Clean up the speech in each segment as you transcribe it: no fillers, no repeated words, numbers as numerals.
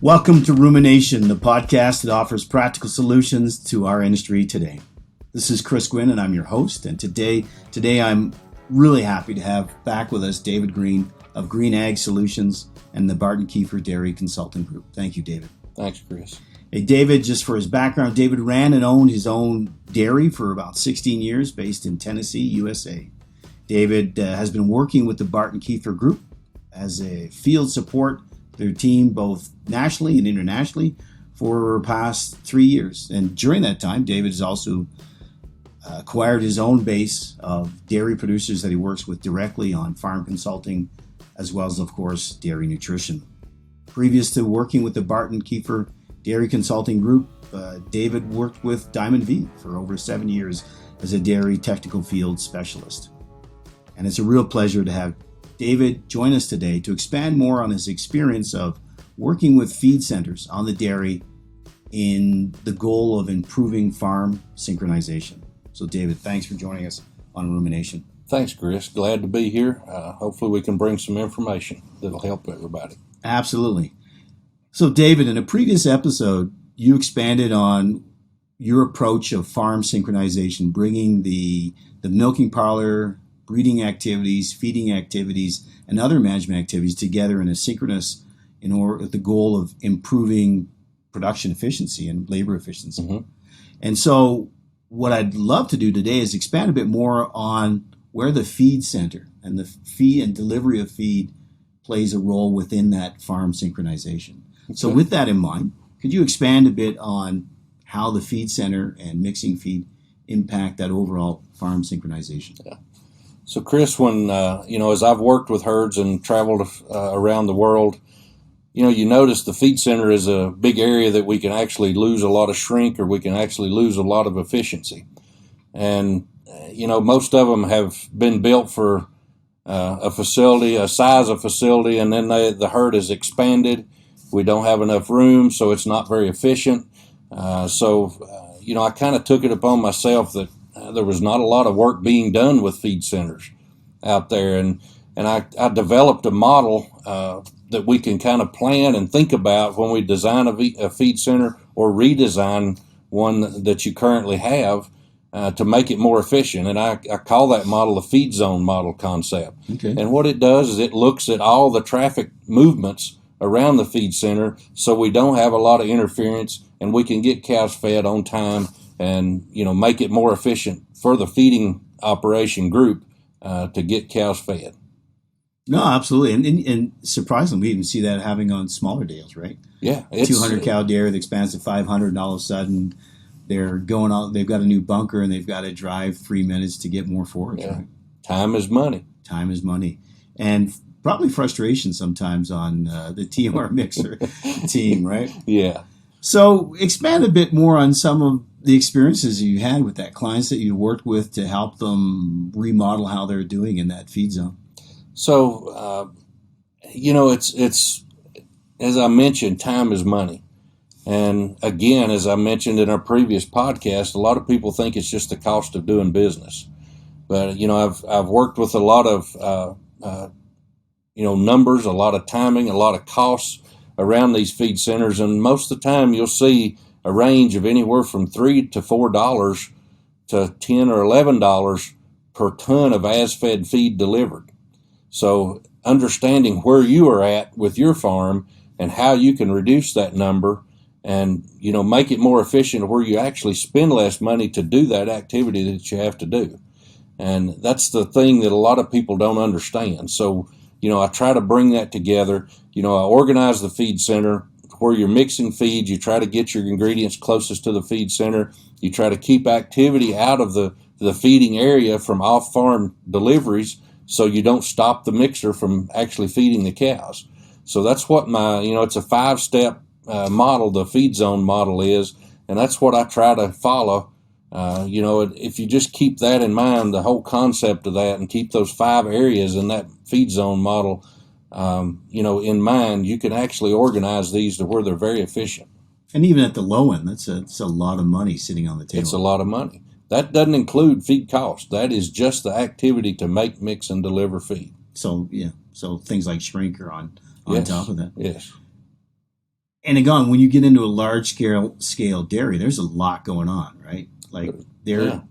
Welcome to Rumination, the podcast that offers practical solutions to our industry today. This is Chris Gwynn, and I'm your host. And today I'm really happy to have back with us David Greene of Green Ag Solutions and the Barton Kiefer Dairy Consulting Group. Thank you, David. Thanks, Chris. Hey, David, just for his background, David ran and owned his own dairy for about 16 years based in Tennessee, USA. David has been working with the Barton Kiefer Group as a field support their team both nationally and internationally for the past 3 years. And during that time, David has also acquired his own base of dairy producers that he works with directly on farm consulting, as well as, of course, dairy nutrition. Previous to working with the Barton Kiefer Dairy Consulting Group, David worked with Diamond V for over 7 years as a dairy technical field specialist. And it's a real pleasure to have David join us today to expand more on his experience of working with feed centers on the dairy in the goal of improving farm synchronization. So David, thanks for joining us on Rumination. Thanks, Chris. Glad to be here. Hopefully we can bring some information that'll help everybody. Absolutely. So David, in a previous episode, you expanded on your approach of farm synchronization, bringing the milking parlor, breeding activities, feeding activities, and other management activities together in a synchronous with the goal of improving production efficiency and labor efficiency. Mm-hmm. And so what I'd love to do today is expand a bit more on where the feed center and the feed and delivery of feed plays a role within that farm synchronization. Okay. So with that in mind, could you expand a bit on how the feed center and mixing feed impact that overall farm synchronization? Yeah. So, Chris, when, as I've worked with herds and traveled around the world, you notice the feed center is a big area that we can actually lose a lot of shrink, or we can actually lose a lot of efficiency. And, most of them have been built for a facility, a size of facility, and then the herd is expanded. We don't have enough room, so it's not very efficient. I kind of took it upon myself that there was not a lot of work being done with feed centers out there. And I developed a model that we can kind of plan and think about when we design a feed center or redesign one that you currently have to make it more efficient. And I call that model the feed zone model concept. Okay. And what it does is it looks at all the traffic movements around the feed center so we don't have a lot of interference and we can get cows fed on time and make it more efficient for the feeding operation group to get cows fed. No, absolutely, and surprisingly, we even see that happening on smaller deals, right? Yeah, 200 cow dairy that expands to 500, and all of a sudden they're going out. They've got a new bunker, and they've got to drive 3 minutes to get more forage. Yeah. Right? Time is money. Time is money, and probably frustration sometimes on the TMR mixer team, right? Yeah. So expand a bit more on some of the experiences you had with that, clients that you worked with to help them remodel how they're doing in that feed zone. So, it's as I mentioned, time is money. And again, as I mentioned in our previous podcast, a lot of people think it's just the cost of doing business. But, I've worked with a lot of, numbers, a lot of timing, a lot of costs around these feed centers. And most of the time you'll see a range of anywhere from $3 to $4 to $10 or $11 per ton of as-fed feed delivered. So understanding where you are at with your farm and how you can reduce that number and, make it more efficient where you actually spend less money to do that activity that you have to do. And that's the thing that a lot of people don't understand. So, I try to bring that together. I organize the feed center where you're mixing feed. You try to get your ingredients closest to the feed center. You try to keep activity out of the feeding area from off-farm deliveries so you don't stop the mixer from actually feeding the cows. So that's what it's a 5-step model, the feed zone model is, and that's what I try to follow. If you just keep that in mind, the whole concept of that, and keep those 5 areas in that feed zone model, in mind, you can actually organize these to where they're very efficient. And even at the low end, that's a lot of money sitting on the table. It's a lot of money. That doesn't include feed cost. That is just the activity to make, mix, and deliver feed. So things like shrink are on Yes. top of that. Yes. And again, when you get into a large scale dairy, there's a lot going on, right? Like the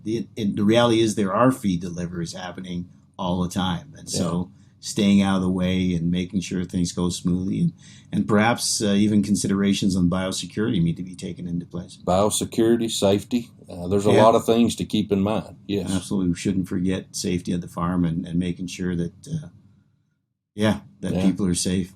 reality is there are feed deliveries happening all the time, and so staying out of the way and making sure things go smoothly, and perhaps even considerations on biosecurity need to be taken into place. Biosecurity, safety, there's a lot of things to keep in mind. Yes, absolutely. We shouldn't forget safety at the farm and making sure that people are safe.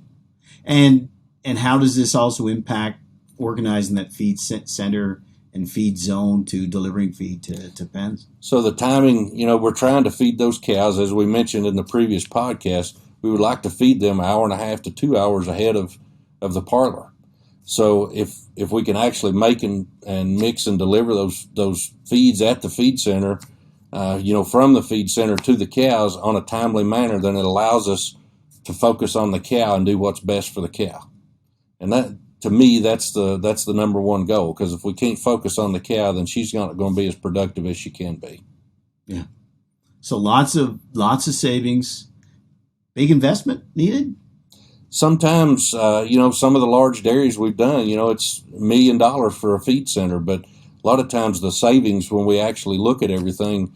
And how does this also impact organizing that feed center and feed zone to delivering feed to pens? So the timing, we're trying to feed those cows, as we mentioned in the previous podcast. We would like to feed them 1.5 to 2 hours ahead of the parlor. So if we can actually make and mix and deliver those feeds at the feed center, from the feed center to the cows on a timely manner, then it allows us to focus on the cow and do what's best for the cow. And that, to me, that's the number one goal, because if we can't focus on the cow, then she's not going to be as productive as she can be. Yeah. So lots of savings, big investment needed. Sometimes, some of the large dairies we've done, it's $1 million for a feed center, but a lot of times the savings, when we actually look at everything,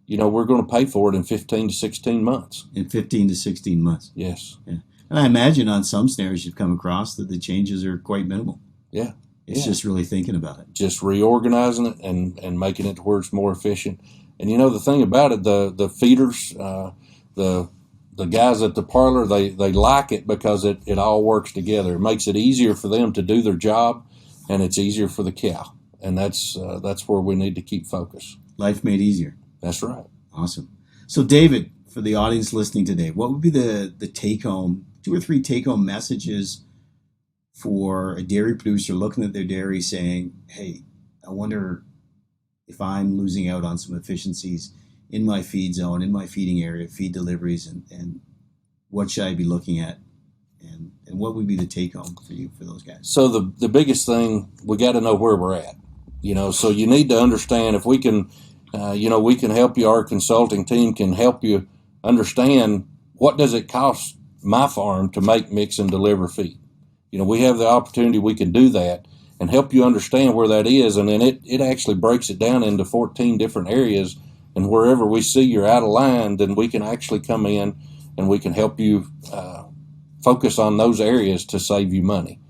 we're going to pay for it in 15 to 16 months. In 15 to 16 months. Yes. Yeah. And I imagine on some snares you've come across that the changes are quite minimal. Yeah. It's just really thinking about it. Just reorganizing it and making it to where it's more efficient. And the thing about it, the feeders, the guys at the parlor, they like it because it all works together. It makes it easier for them to do their job, and it's easier for the cow. And that's where we need to keep focus. Life made easier. That's right. Awesome. So David, for the audience listening today, what would be the take-home, 2 or 3 take-home messages for a dairy producer looking at their dairy saying, hey, I wonder if I'm losing out on some efficiencies in my feed zone, in my feeding area, feed deliveries, and what should I be looking at? And what would be the take-home for you, for those guys? So the biggest thing, we got to know where we're at. So you need to understand, if we can, we can help you, our consulting team can help you understand what does it cost my farm to make, mix, and deliver feed. We have the opportunity, we can do that and help you understand where that is, and then it actually breaks it down into 14 different areas, and wherever we see you're out of line, then we can actually come in and we can help you focus on those areas to save you money.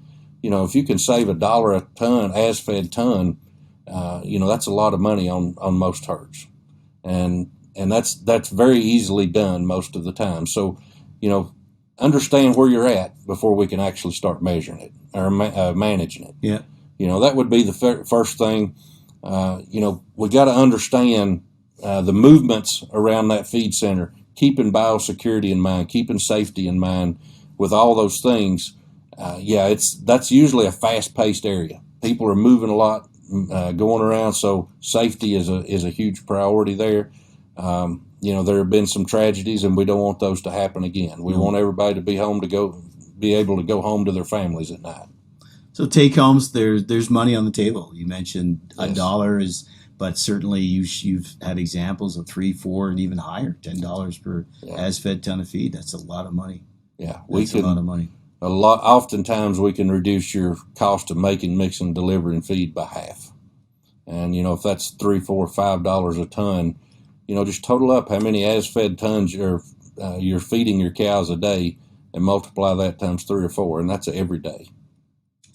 If you can save $1 a ton, as-fed ton, that's a lot of money on most herds. And that's very easily done most of the time. So, understand where you're at before we can actually start measuring it or managing it. Yeah. That would be the first thing. We got to understand the movements around that feed center, keeping biosecurity in mind, keeping safety in mind. With all those things, that's usually a fast-paced area. People are moving a lot, going around, so safety is a huge priority there. There have been some tragedies, and we don't want those to happen again. We want everybody to be able to go home to their families at night. So take homes, there's money on the table. You mentioned $1 is, but certainly you've had examples of $3, $4, and even higher, $10 per as-fed ton of feed. That's a lot of money. Yeah, that's a lot of money. Oftentimes we can reduce your cost of making, mixing, delivering feed by half. And if that's $3, $4, $5 a ton, just total up how many as-fed tons you're feeding your cows a day, and multiply that times 3 or 4, and that's every day.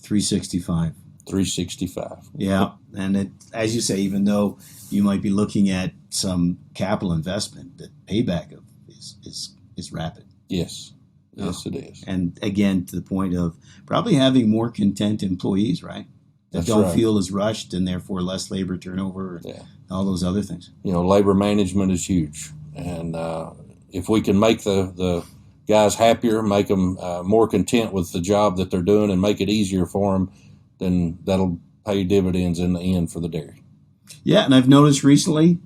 365. 365. Yeah, and as you say, even though you might be looking at some capital investment, the payback of is rapid. Yes. Yes, it is. And again, to the point of probably having more content employees, right? That don't feel as rushed, and therefore less labor turnover and all those other things. Labor management is huge. And if we can make the guys happier, make them more content with the job that they're doing, and make it easier for them, then that'll pay dividends in the end for the dairy. Yeah, and I've noticed recently,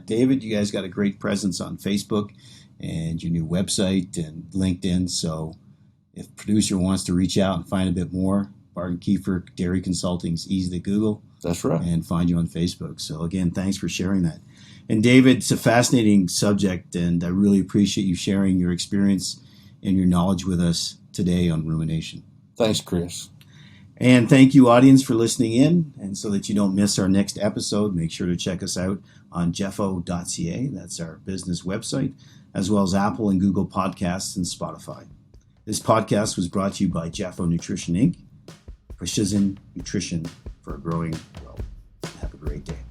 David, you guys got a great presence on Facebook and your new website and LinkedIn. So if a producer wants to reach out and find a bit more, Barton Kiefer Dairy Consulting is easy to Google. That's right. And find you on Facebook. So again, thanks for sharing that. And David, it's a fascinating subject, and I really appreciate you sharing your experience and your knowledge with us today on rumination. Thanks, Chris. And thank you, audience, for listening in. And so that you don't miss our next episode, make sure to check us out on jeffo.ca. That's our business website, as well as Apple and Google Podcasts and Spotify. This podcast was brought to you by Jeffo Nutrition Inc., precision nutrition for a growing world. Have a great day.